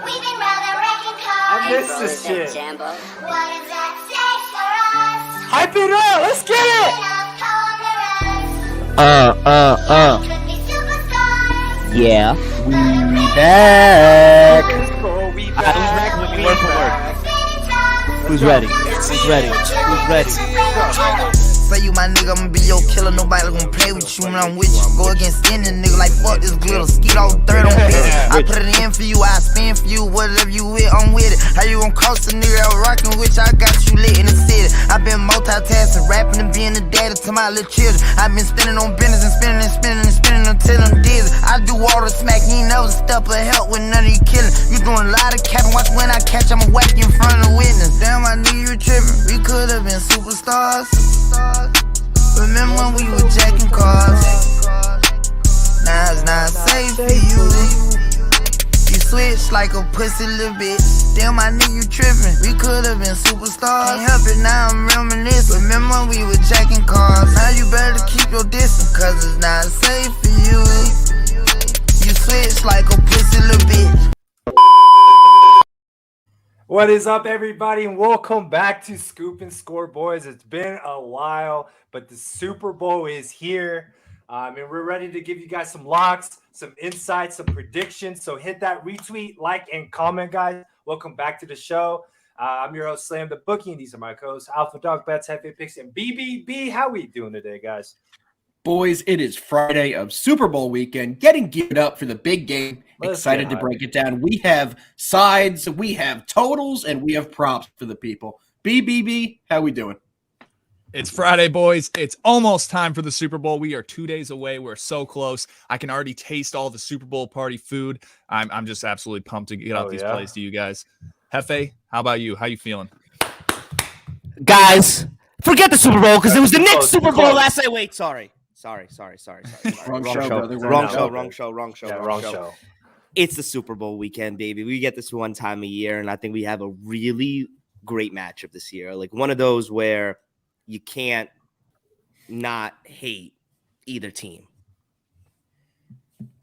We've been rather wrecking cars. I miss this shit. What does that say for us? Hype it up. Let's get it. Could be superstars. Yeah, we back. Who's back? Word for word. Who's ready? Who's ready? Who's ready? Say you my nigga, I'ma be your killer. Nobody gonna play with you when I'm with you. Go against any nigga like fuck this glitter. Skeet all dirt on bitch. I put it in for you, I spin for you. Whatever you with, I'm with it. How you gon' cost a nigga out rockin' with you? I got you lit in the city. I been multitasking, rapping and being the daddy to my little children. I been spinning on business and spinning and spinning and spinning until I'm dizzy. I do all the smack, you ain't never step or help with none of you killing. You doing a lot of capping, watch when I catch, I'ma whack you in front of the witness. Damn, I knew you were tripping. We could've been superstars. Remember when we were jacking cars? Now it's not safe for you. You switch like a pussy little bitch. Damn, I knew you tripping. We could've been superstars. Can't help it, now I'm reminiscing. Remember when we were jacking cars? Now you better keep your distance, cause it's not safe for you. You switch like a pussy little bitch. What is up, everybody, and welcome back to Scoop and Score, boys. It's been a while, but the Super Bowl is here, and we're ready to give you guys some locks, some insights, some predictions. So hit that retweet, like, and comment, guys. Welcome back to the show. I'm your host, Slam the Bookie, and these are my co-hosts, Alpha Dog Bets, Hefe Picks, and BBB. How we doing today, guys? Boys, it is Friday of Super Bowl weekend, getting geared up for the big game. Excited to break it down. We have sides, we have totals, and we have props for the people. BBB, how we doing? It's Friday, boys. It's almost time for the Super Bowl. We are 2 days away. We're so close. I can already taste all the Super Bowl party food. I'm just absolutely pumped to get out these plays to you guys. Hefe, how about you? How you feeling? Guys, forget the Super Bowl because it was the Knicks Super Bowl last night. Wait, sorry. Wrong show, brother. Wrong show. Yeah, wrong show. It's the Super Bowl weekend, baby. We get this one time a year, and I think we have a really great matchup this year. Like one of those where you can't not hate either team.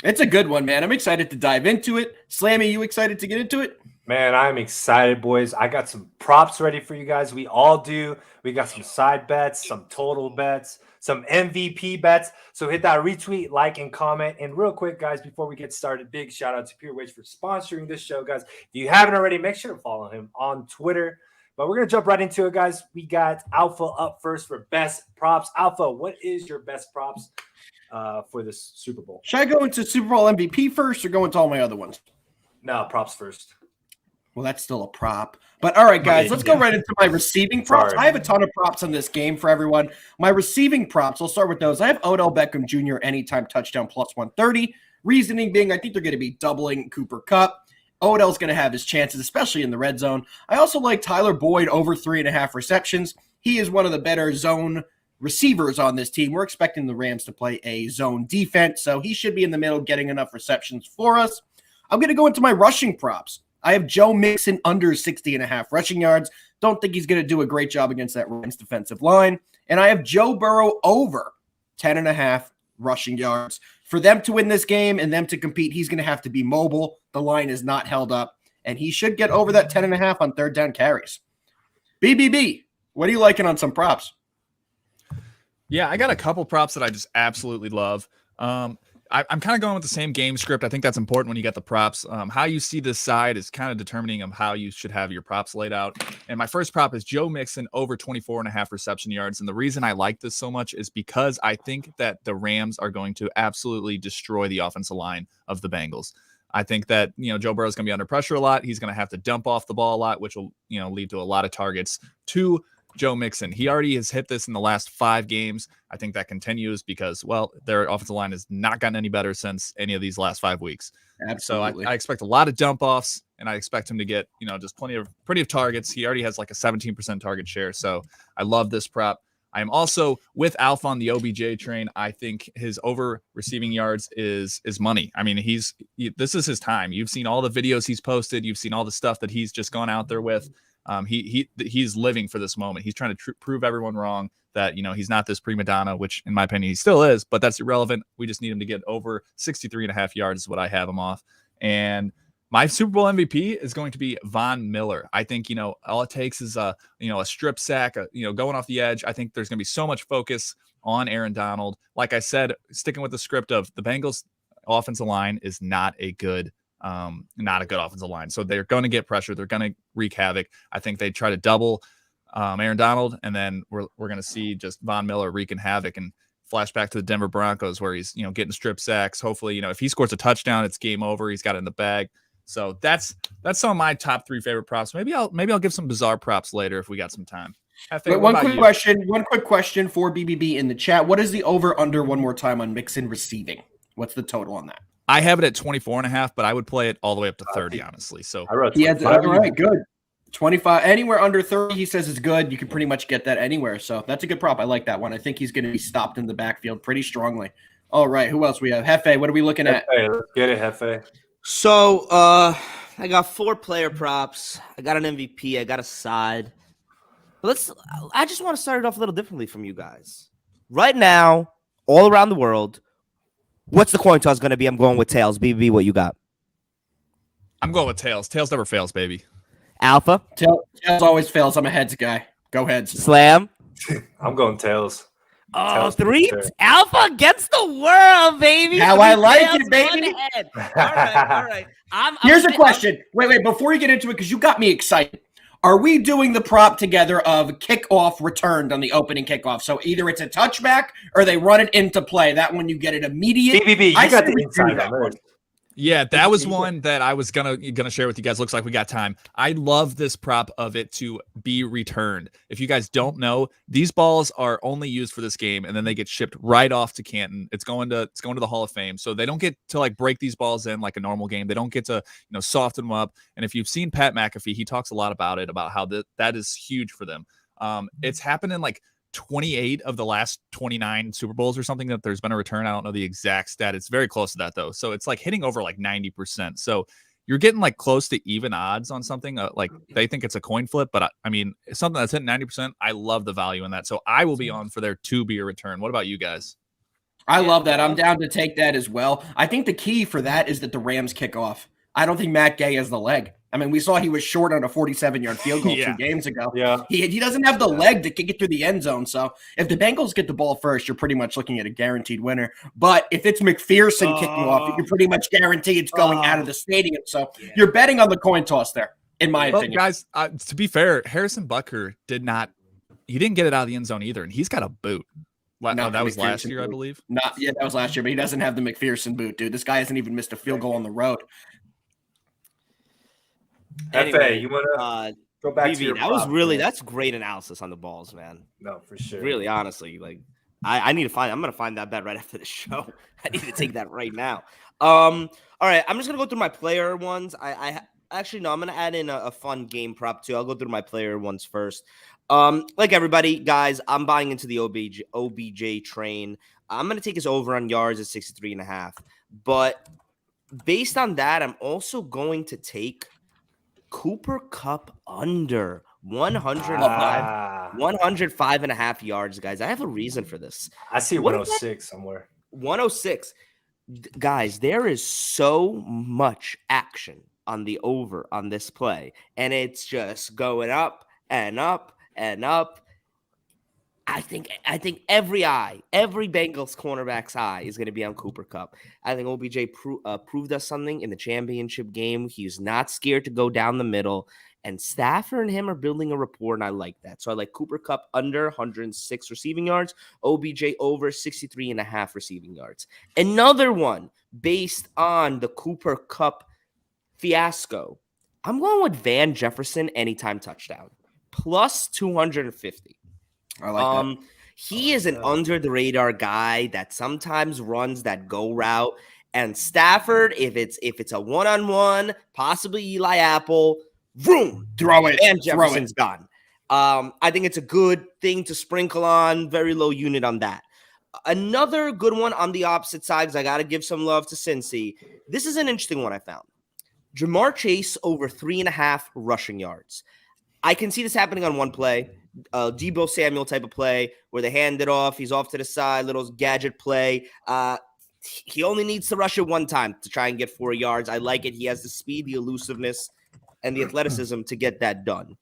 It's a good one, man. I'm excited to dive into it. Slammy, you excited to get into it? Man, I'm excited, boys. I got some props ready for you guys. We all do. We got some side bets, some total bets, some MVP bets. So hit that retweet, like, and comment. And real quick, guys, before we get started, big shout out to Pure Wage for sponsoring this show, guys. If you haven't already, make sure to follow him on Twitter. But we're going to jump right into it, guys. We got Alpha up first for best props. Alpha, what is your best props for this Super Bowl? Should I go into Super Bowl MVP first or go into all my other ones? No, props first. Well, that's still a prop. But all right, guys, let's go right into my receiving props. Sorry. I have a ton of props on this game for everyone. My receiving props, I'll start with those. I have Odell Beckham Jr. anytime touchdown plus 130. Reasoning being, I think they're going to be doubling Cooper Kupp. Odell's going to have his chances, especially in the red zone. I also like Tyler Boyd over 3.5 receptions. He is one of the better zone receivers on this team. We're expecting the Rams to play a zone defense, so he should be in the middle getting enough receptions for us. I'm going to go into my rushing props. I have Joe Mixon under 60.5 rushing yards. Don't think he's going to do a great job against that Rams defensive line. And I have Joe Burrow over 10.5 rushing yards. For them to win this game and them to compete, he's going to have to be mobile. The line is not held up, and he should get over that 10.5 on third down carries. BBB, what are you liking on some props? Yeah, I got a couple props that I just absolutely love. I'm kind of going with the same game script. I think that's important when you get the props. How you see this side is kind of determining of how you should have your props laid out. And my first prop is Joe Mixon over 24.5 reception yards. And the reason I like this so much is because I think that the Rams are going to absolutely destroy the offensive line of the Bengals. I think that, Joe Burrow is going to be under pressure a lot. He's going to have to dump off the ball a lot, which will, lead to a lot of targets to Joe Mixon. He already has hit this in the last 5 games. I think that continues because, well, their offensive line has not gotten any better since any of these last 5 weeks. Absolutely. So I expect a lot of dump offs, and I expect him to get, just plenty of targets. He already has like a 17% target share. So I love this prop. I am also with Alpha on the OBJ train. I think his over receiving yards is money. I mean, this is his time. You've seen all the videos he's posted. You've seen all the stuff that he's just gone out there with. He's living for this moment. He's trying to prove everyone wrong that, he's not this prima donna, which in my opinion, he still is, but that's irrelevant. We just need him to get over 63.5 yards is what I have him off. And My Super Bowl MVP is going to be Von Miller. I think, all it takes is a strip sack, going off the edge. I think there's going to be so much focus on Aaron Donald. Like I said, sticking with the script of the Bengals offensive line is not a good offensive line. So they're going to get pressure. They're going to wreak havoc. I think they try to double Aaron Donald, and then we're going to see just Von Miller wreaking havoc and flashback to the Denver Broncos where he's, getting strip sacks. Hopefully, if he scores a touchdown, it's game over. He's got it in the bag. So that's some of my top 3 favorite props. Maybe I'll give some bizarre props later if we got some time. Wait, one quick question for BBB in the chat. What is the over under one more time on Mixon receiving? What's the total on that? I have it at 24.5, but I would play it all the way up to 30, honestly. So I wrote all right, good. 25, anywhere under 30, he says is good. You can pretty much get that anywhere. So that's a good prop. I like that one. I think he's going to be stopped in the backfield pretty strongly. All right, who else we have? Hefe, what are we looking at? Hey, let's get it, Hefe. So I got 4 player props. I got an MVP. I got a side. I just want to start it off a little differently from you guys. Right now, all around the world, what's the coin toss going to be? I'm going with tails. BB, what you got? I'm going with tails. Tails never fails, baby. Alpha? Tails always fails. I'm a heads guy. Go heads. Slam? I'm going tails. Oh, Tails 3? for sure. Alpha against the world, baby. How 3 I like tails, it, baby. 1 head. All right. Here's a question. Wait, before you get into it, because you got me excited. Are we doing the prop together of kickoff returned on the opening kickoff? So either it's a touchback or they run it into play. That one you get it immediate. BBB, you got the inside on this. Yeah, that was one that I was gonna share with you guys. Looks like we got time. I love this prop of it to be returned. If you guys don't know, these balls are only used for this game, and then they get shipped right off to Canton. It's going to the Hall of Fame. So they don't get to like break these balls in like a normal game. They don't get to soften them up. And if you've seen Pat McAfee, he talks a lot about it, about how that is huge for them. It's happened in like 28 of the last 29 Super Bowls or something that there's been a return. I don't know the exact stat. It's very close to that though. So it's like hitting over like 90%. So you're getting like close to even odds on something. Like they think it's a coin flip, but I mean, something that's hitting 90%. I love the value in that. So I will be on for their 2 be a return. What about you guys? I love that. I'm down to take that as well. I think the key for that is that the Rams kick off. I don't think Matt Gay has the leg. I mean, we saw he was short on a 47-yard field goal 2 games ago. Yeah. He doesn't have the leg to kick it through the end zone. So if the Bengals get the ball first, you're pretty much looking at a guaranteed winner. But if it's McPherson kicking off, you pretty much guarantee it's going out of the stadium. So you're betting on the coin toss there, in my opinion. Guys, to be fair, Harrison Butker didn't get it out of the end zone either, and he's got a boot. That was last year, I believe. That was last year, but he doesn't have the McPherson boot, dude. This guy hasn't even missed a field goal on the road. Anyway, you want to go back to your prop, that's great analysis on the balls, man. No, for sure. Really, honestly, like I'm going to find that bet right after the show. I need to take that right now. All right, I'm just going to go through my player ones. I'm going to add in a fun game prop too. I'll go through my player ones first. Like everybody, guys, I'm buying into the OBJ train. I'm going to take his over on yards at 63.5. But based on that, I'm also going to take Cooper Kupp under 105.5 yards, guys. I have a reason for this. I see 106 somewhere. 106. Guys, there is so much action on the over on this play, and it's just going up and up and up. I think every Bengals cornerback's eye is going to be on Cooper Kupp. I think OBJ proved us something in the championship game. He's not scared to go down the middle, and Stafford and him are building a rapport, and I like that. So I like Cooper Kupp under 106 receiving yards, OBJ over 63.5 receiving yards. Another one based on the Cooper Kupp fiasco. I'm going with Van Jefferson anytime touchdown, plus 250. I like that. He is an under the radar guy that sometimes runs that go route. And Stafford, if it's a one-on-one, possibly Eli Apple, vroom, Throw it. and Jefferson's gone. I think it's a good thing to sprinkle on. Very low unit on that. Another good one on the opposite side, because I got to give some love to Cincy. This is an interesting one I found. Jamar Chase over 3.5 rushing yards. I can see this happening on one play. Deebo Samuel type of play where they hand it off. He's off to the side, little gadget play. he only needs to rush it one time to try and get 4 yards. I like it. He has the speed, the elusiveness, and the athleticism to get that done.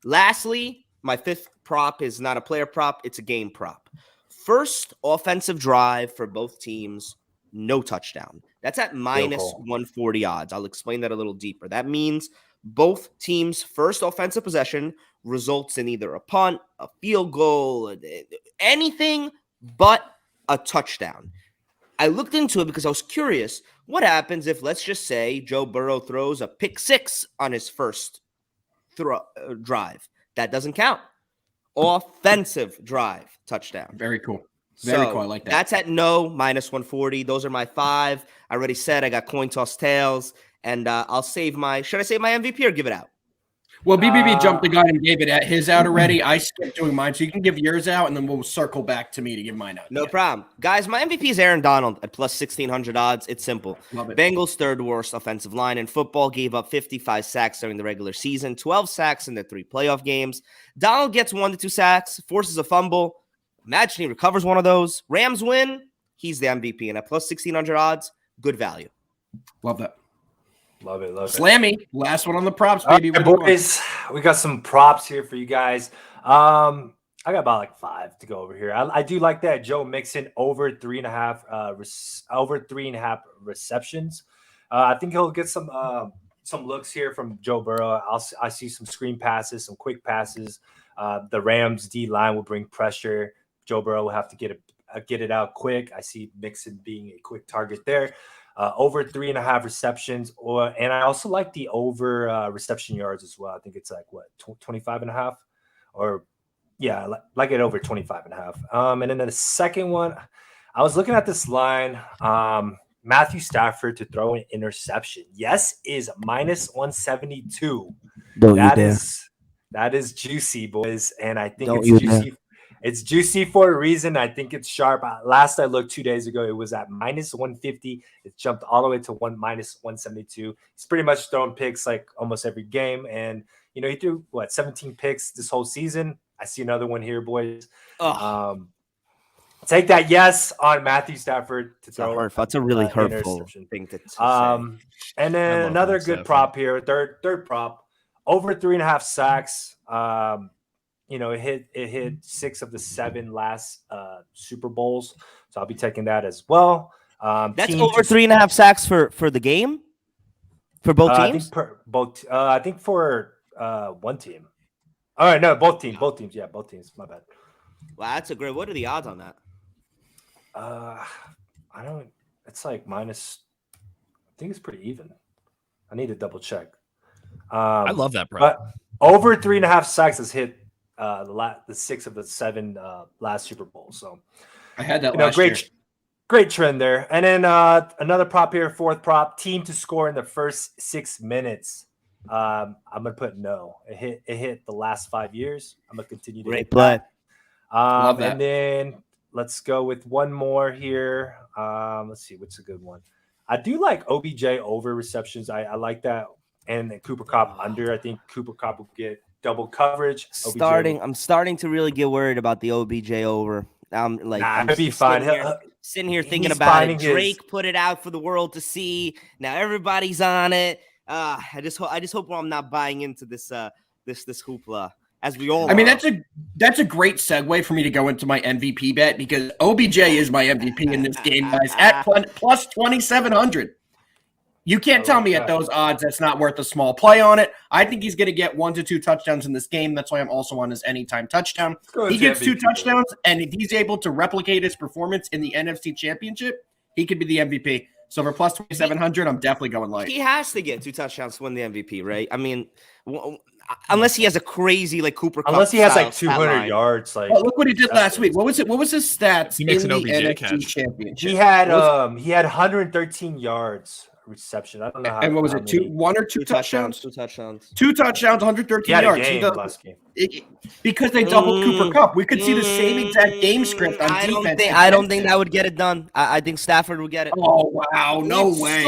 Lastly, my fifth prop is not a player prop. It's a game prop. First offensive drive for both teams, no touchdown. That's at minus 140 odds. I'll explain that a little deeper. That means both teams' first offensive possession results in either a punt, a field goal, anything but a touchdown. I looked into it because I was curious. What happens if, let's just say, Joe Burrow throws a pick six on his first drive? That doesn't count. Offensive drive touchdown. Very cool. Very cool. I like that. That's at no, minus 140. Those are my 5. I already said I got coin toss tails, and I'll save my. Should I save my MVP or give it out? Well, BBB jumped the gun and gave it at his out already. I skipped doing mine, so you can give yours out, and then we'll circle back to me to give mine out. No problem. Guys, my MVP is Aaron Donald at plus 1,600 odds. It's simple. Love it. Bengals' third worst offensive line in football, gave up 55 sacks during the regular season, 12 sacks in their 3 playoff games. Donald gets 1 to 2 sacks, forces a fumble. Imagine he recovers one of those. Rams win. He's the MVP, and at plus 1,600 odds, good value. Love that. Love it. Slammy, last one on the props, All baby. right, boys, we got some props here for you guys. I got about like 5 to go over here. I do like that Joe Mixon over 3.5 receptions. I think he'll get some looks here from Joe Burrow. I see some screen passes, some quick passes. The Rams D line will bring pressure. Joe Burrow will have to get it out quick. I see Mixon being a quick target there. Over 3.5 receptions, and I also like the over reception yards as well. I think it's like 25.5, or yeah, like it over 25.5. And then the second one, I was looking at this line. Matthew Stafford to throw an interception. Yes, is minus 172. That is juicy, boys, and I think it's juicy. It's juicy for a reason. I think it's sharp. Last I looked 2 days ago, it was at minus 150. It jumped all the way to minus 172. He's pretty much throwing picks like almost every game. And, he threw, 17 picks this whole season. I see another one here, boys. Take that yes on Matthew Stafford to throw. That's a really hurtful thing to say. And then another good prop here, third prop, over 3.5 sacks. It hit 6 of the 7 last Super Bowls, so I'll be taking that as well. That's over 3.5 sacks for the game for both teams. I think for one team. All right, no, both teams. Yeah, both teams. My bad. Wow, that's a great. What are the odds on that? I don't. It's like minus. I think it's pretty even. I need to double check. I love that prop. But over 3.5 sacks has hit the 6 of the 7 last Super Bowl. So I had that last year. Great trend there. And then another prop here, fourth prop, team to score in the first 6 minutes. I'm gonna put no. It hit the last 5 years. I'm gonna continue to great play. Love that. And then let's go with one more here. Let's see what's a good one. I do like OBJ over receptions. I like that. And then Cooper Kupp under. I think Cooper Kupp will get double coverage. I'm starting to really get worried about the OBJ over. I'm it'll be fine. Sitting here thinking about it. Drake put it out for the world to see. Now everybody's on it. I just hope I'm not buying into this hoopla, as we all. I mean, that's a great segue for me to go into my MVP bet, because OBJ is my MVP in this game, guys. At plus 2,700. You can't tell me at those odds that's not worth a small play on it. I think he's going to get 1 to 2 touchdowns in this game. That's why I'm also on his anytime touchdown. He gets 2 touchdowns, and if he's able to replicate his performance in the NFC Championship, he could be the MVP. So for plus 2,700, I'm definitely going light. He has to get 2 touchdowns to win the MVP, right? I mean, unless he has a crazy Cooper Kupp. Unless he has 200 yards. Look what he did last week. What was his stats he makes in an the OBJ NFC catch. Championship? He had 113 yards reception. I don't know how. And what was it? 1 or 2 touchdowns? 2 touchdowns. 2 touchdowns, 113 yards. Last game. Because they doubled Cooper Kupp. We could see the same exact game script on defense. I don't think that would get it done. I think Stafford would get it. Oh, wow. No way.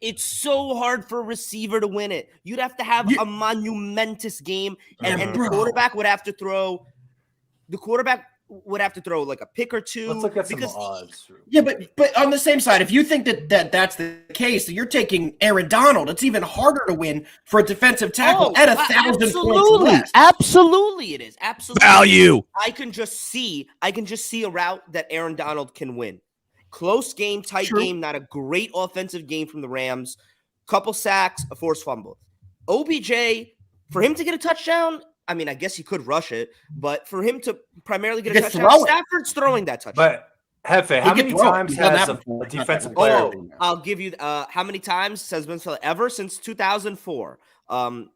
It's so hard for a receiver to win it. You'd have to have a monumentous game, and the quarterback would have to throw. The quarterback would have to throw like a pick or two. Let's look at some because odds. Yeah, but on the same side, if you think that's the case, you're taking Aaron Donald. It's even harder to win for a defensive tackle at 1,000 points less. Absolutely, it is. Absolutely. Value. I can just see a route that Aaron Donald can win. Close game, tight True. game, not a great offensive game from the Rams. Couple sacks, a forced fumble. OBJ, for him to get a touchdown, I mean, I guess he could rush it, but for him to primarily get a He can touchdown, throw it. Stafford's throwing that touchdown. But Hefe, how He many can throw it. times He's done has that a before. defensive Oh, player? I'll give you how many times has been said ever since 2004.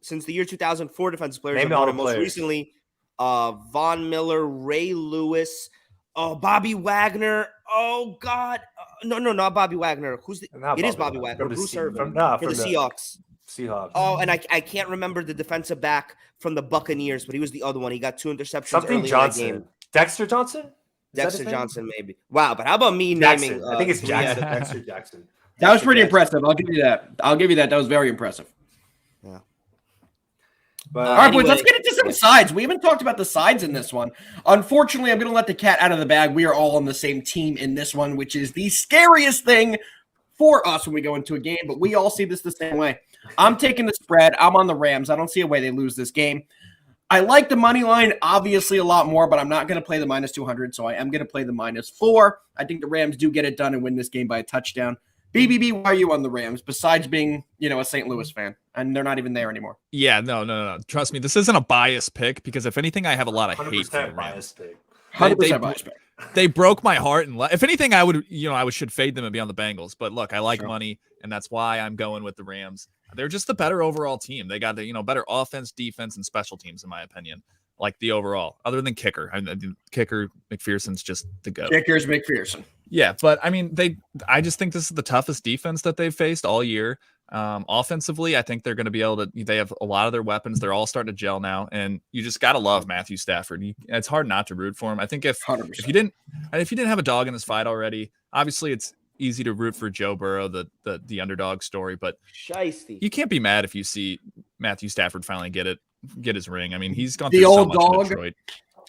Since the year 2004, defensive players Name have all won the it. Most players. recently, Von Miller, Ray Lewis, Bobby Wagner. Oh God, no, not Bobby Wagner. Who's the? Not It is Bobby Bobby Wagner. Wagner. From the Bruce Se- Irvin from- for from the the- Seahawks. Seahawks. Oh, and I can't remember the defensive back from the Buccaneers, but he was the other one. He got 2 interceptions Something early in that Johnson. game. Dexter Johnson? Is that his Dexter name? Johnson, maybe. Wow, but how about me Jackson. naming? I think it's 3 Jackson. out of- Dexter Jackson. That was Dexter pretty Jackson. impressive. I'll give you that. That was very impressive. But All right, boys, Anyway. let's get into some sides. We haven't talked about the sides in this one. Unfortunately, I'm going to let the cat out of the bag. We are all on the same team in this one, which is the scariest thing for us when we go into a game, but we all see this the same way. I'm taking the spread. I'm on the Rams. I don't see a way they lose this game. I like the money line, obviously, a lot more, but I'm not going to play the minus 200, so I am going to play the -4. I think the Rams do get it done and win this game by a touchdown. BBB, why are you on the Rams, besides being, a St. Louis fan? And they're not even there anymore. Yeah, no. Trust me, this isn't a biased pick because if anything, I have a lot of hate for the 100% Rams. biased pick. 100% biased pick. They broke my heart, and if anything, I should fade them and be on the Bengals. But look, I like Sure. money, and that's why I'm going with the Rams. They're just the better overall team. They got the better offense, defense, and special teams, in my opinion. Like the overall, other than kicker, kicker McPherson's just the go. Kickers McPherson. Yeah, but I mean, I just think this is the toughest defense that they've faced all year. Offensively, I think they're going to be able to. They have a lot of their weapons. They're all starting to gel now, and you just got to love Matthew Stafford. It's hard not to root for him. I think if 100%. you didn't have a dog in this fight already, obviously it's easy to root for Joe Burrow, the underdog story, but Shiesty. you can't be mad if you see Matthew Stafford finally get his ring. I mean, he's gone The through so old much in dog. Detroit.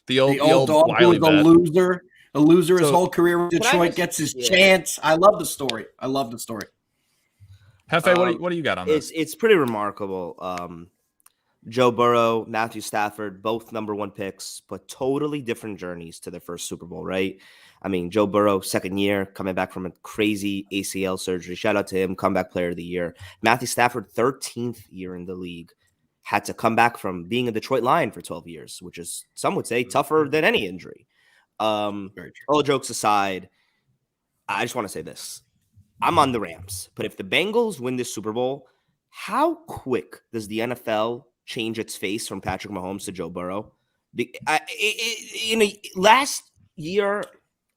The old dog who wily was a vet. loser. A loser his So- whole career in Can I Detroit just- gets his yeah. chance. I love the story. Hefe, what do you got on this? It's pretty remarkable. Joe Burrow, Matthew Stafford, both #1 picks, but totally different journeys to their first Super Bowl, right? I mean, Joe Burrow, second year, coming back from a crazy ACL surgery. Shout out to him, comeback player of the year. Matthew Stafford, 13th year in the league, had to come back from being a Detroit Lion for 12 years, which is, some would say, tougher than any injury. Very true. All jokes aside, I just want to say this. I'm on the Rams, but if the Bengals win this Super Bowl, how quick does the NFL change its face from Patrick Mahomes to Joe Burrow? Last year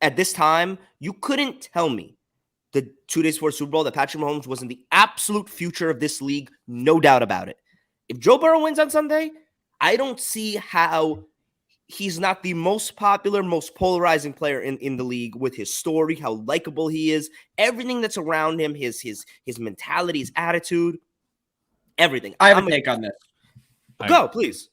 at this time, you couldn't tell me the 2 days before Super Bowl that Patrick Mahomes wasn't the absolute future of this league, no doubt about it. If Joe Burrow wins on Sunday, I don't see how he's not the most popular, most polarizing player in the league with his story, how likable he is, everything that's around him, his mentality, his attitude, everything. I have a take on this. Go, please.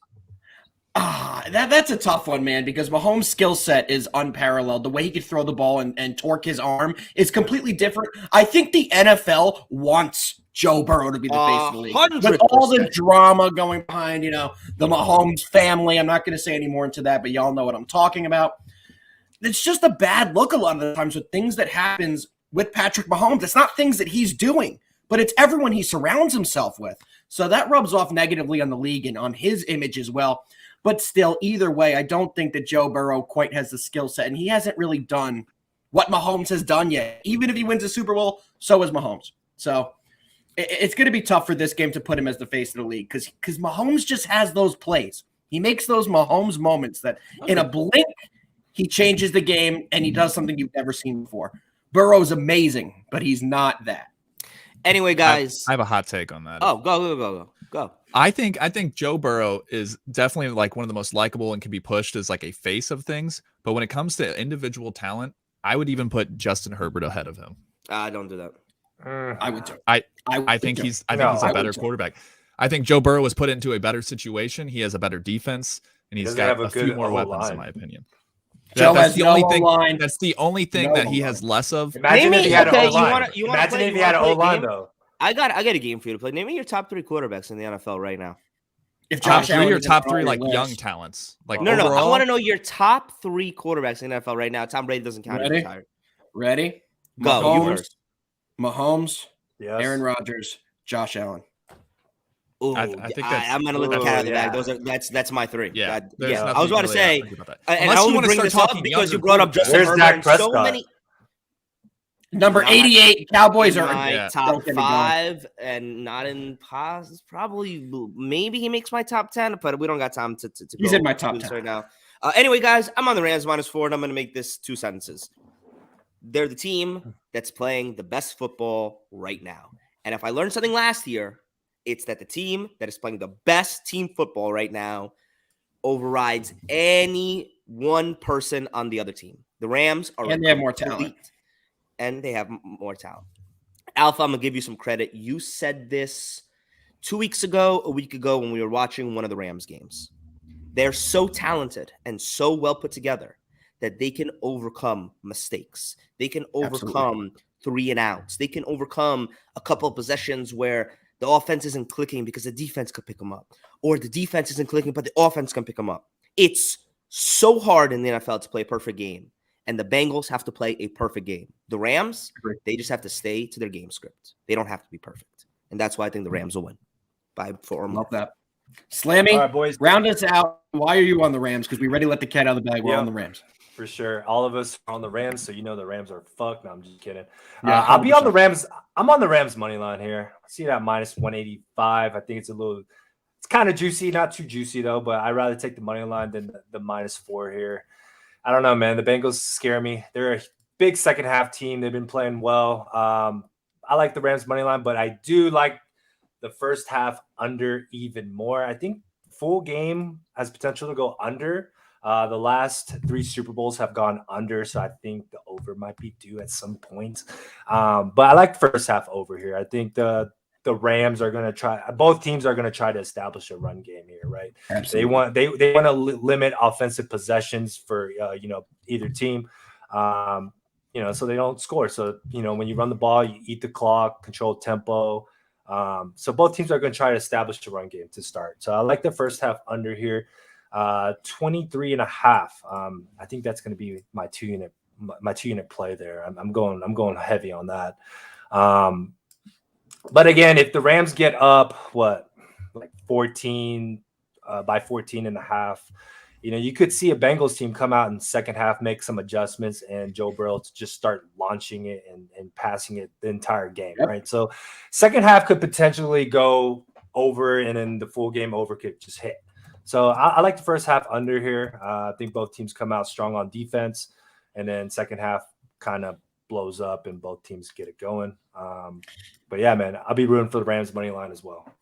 That's a tough one, man, because Mahomes' skill set is unparalleled. The way he could throw the ball and torque his arm is completely different. I think the NFL wants Joe Burrow to be the face of the league. With all the 100%. drama going behind, the Mahomes family. I'm not going to say any more into that, but y'all know what I'm talking about. It's just a bad look a lot of the times with things that happens with Patrick Mahomes. It's not things that he's doing, but it's everyone he surrounds himself with. So that rubs off negatively on the league and on his image as well. But still, either way, I don't think that Joe Burrow quite has the skill set, and he hasn't really done what Mahomes has done yet. Even if he wins a Super Bowl, so is Mahomes. So it's going to be tough for this game to put him as the face of the league because Mahomes just has those plays. He makes those Mahomes moments that in a blink, he changes the game and he does something you've never seen before. Burrow's amazing, but he's not that. Anyway, guys. I have a hot take on that. Oh, go. I think Joe Burrow is definitely like one of the most likable and can be pushed as like a face of things. But when it comes to individual talent, I would even put Justin Herbert ahead of him. Don't do that. I would too. I think he's a better quarterback. I think Joe Burrow was put into a better situation. He has a better defense, and he's Doesn't got have a a few good more weapons, O-line. in my opinion. Joe That's has the no only thing. line. That's the only thing No that he line. has less of. Imagine if he had Okay, an O line. you wanna Imagine play- if he you had an wanna O play a line game? though. I got a game for you to play. Name me your top 3 quarterbacks in the NFL right now. If Top Josh three Allen or isn't top on three, your like list. young talents. Like No, I overall? want to know your top 3 quarterbacks in the NFL right now. Tom Brady doesn't count. He's Ready? retired. Ready? Go, you Mahomes, first. Mahomes, Yes. Aaron Rodgers, Josh Allen. Ooh, I think that's- I'm gonna let the Ooh, cat out of the bag. yeah. That's my 3. Yeah, That- there's yeah. nothing I was about to really say, argue about that. and Unless I you only wanna bring start this up talking because you younger brought up quarterbacks. Justin Where's Herbert. Dak And so Prescott? many Number Not 88, Cowboys in are my Yeah. top Don't get me going. 5, and not in pos. Probably, maybe he makes my top 10, but we don't got time to He's go in my top through this 10. right now. Anyway, guys, I'm on the Rams -4, and I'm going to make this 2 sentences. They're the team that's playing the best football right now. And if I learned something last year, it's that the team that is playing the best team football right now overrides any one person on the other team. The Rams are And they have more talent. elite, and they have more talent. Alpha, I'm going to give you some credit. You said this 2 weeks ago, a week ago, when we were watching one of the Rams games. They're so talented and so well put together that they can overcome mistakes. They can overcome 3 and outs. They can overcome a couple of possessions where the offense isn't clicking because the defense could pick them up, or the defense isn't clicking, but the offense can pick them up. It's so hard in the NFL to play a perfect game, and the Bengals have to play a perfect game. The Rams, they just have to stay to their game script. They don't have to be perfect, and that's why I think the Rams will win by 4 or more. Love that. Slammy, All right, boys. round us out. Why are you on the Rams? Because we already let the cat out of the bag. We're Yeah. on the Rams. For sure. All of us are on the Rams, so you know the Rams are fucked. No, I'm just kidding. Yeah, I'll be on the 100%. Rams. I'm on the Rams money line here. I see that -185. I think it's it's kind of juicy, not too juicy though, but I'd rather take the money line than the -4 here. I don't know, man. The Bengals scare me. They're a big second half team. They've been playing well. I like the Rams money line, but I do like the first half under even more. I think full game has potential to go under. The last 3 Super Bowls have gone under, so I think the over might be due at some point. But I like the first half over here. I think the Rams are going to try. Both teams are going to try to establish a run game here, right? Absolutely. They want to limit offensive possessions for either team, so they don't score. So when you run the ball, you eat the clock, control tempo. So both teams are going to try to establish a run game to start. So I like the first half under here. 23.5. I think that's going to be my 2-unit play there. I'm going heavy on that. But again, if the Rams get up, like 14 by 14.5, you could see a Bengals team come out in the second half, make some adjustments, and Joe Burrow to just start launching it and passing it the entire game, right? So second half could potentially go over, and then the full game over could just hit. So I like the first half under here. I think both teams come out strong on defense, and then second half kind of blows up and both teams get it going. But yeah, man, I'll be rooting for the Rams money line as well.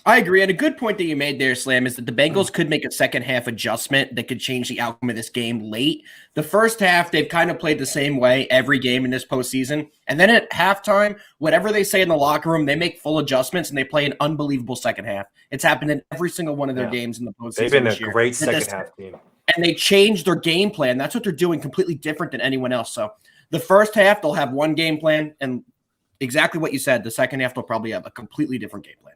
I agree. And a good point that you made there, Slam, is that the Bengals could make a second half adjustment that could change the outcome of this game late. The first half, they've kind of played the same way every game in this postseason. And then at halftime, whatever they say in the locker room, they make full adjustments and they play an unbelievable second half. It's happened in every single one of their games in the postseason. They've been this a year. great second half team. And they changed their game plan. That's what they're doing completely different than anyone else. So the first half, they'll have one game plan. And exactly what you said, the second half, they'll probably have a completely different game plan.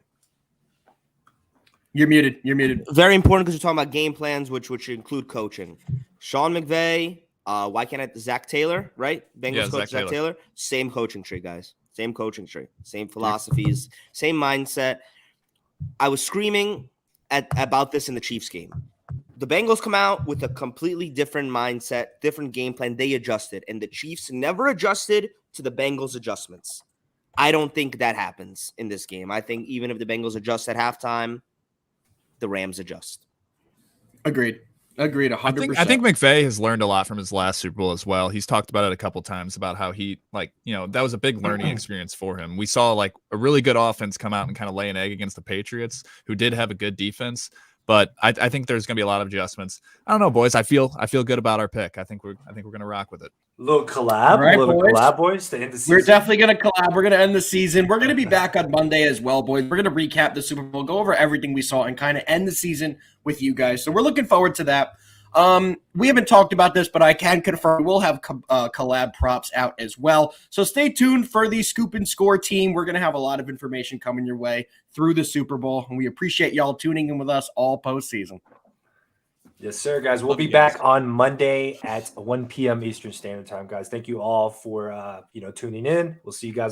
You're muted. Very important because we're talking about game plans, which include coaching. Sean McVay, why can't I? Zach Taylor, right? Bengals coach Zach Taylor. Same coaching tree, guys. Same coaching tree. Same philosophies. Same mindset. I was screaming about this in the Chiefs game. The Bengals come out with a completely different mindset, different game plan. They adjusted, and the Chiefs never adjusted to the Bengals' adjustments. I don't think that happens in this game. I think even if the Bengals adjust at halftime, the Rams adjust. Agreed 100%. I think McVay has learned a lot from his last Super Bowl as well. He's talked about it a couple times about how he that was a big learning experience for him. We saw like a really good offense come out and kind of lay an egg against the Patriots, who did have a good defense. But I think there's going to be a lot of adjustments. I don't know, boys. I feel good about our pick. I think we're going to rock with it. Little collab, All right, collab, boys, to end the season. We're definitely going to collab. We're going to end the season. We're going to be back on Monday as well, boys. We're going to recap the Super Bowl, go over everything we saw, and kind of end the season with you guys. So we're looking forward to that. We haven't talked about this, but I can confirm we'll have collab props out as well. So stay tuned for the Scoop and Score team. We're going to have a lot of information coming your way through the Super Bowl, and we appreciate y'all tuning in with us all postseason. Yes, sir, guys. We'll Love be you guys. back on Monday at 1 p.m. Eastern Standard Time, guys. Thank you all for tuning in. We'll see you guys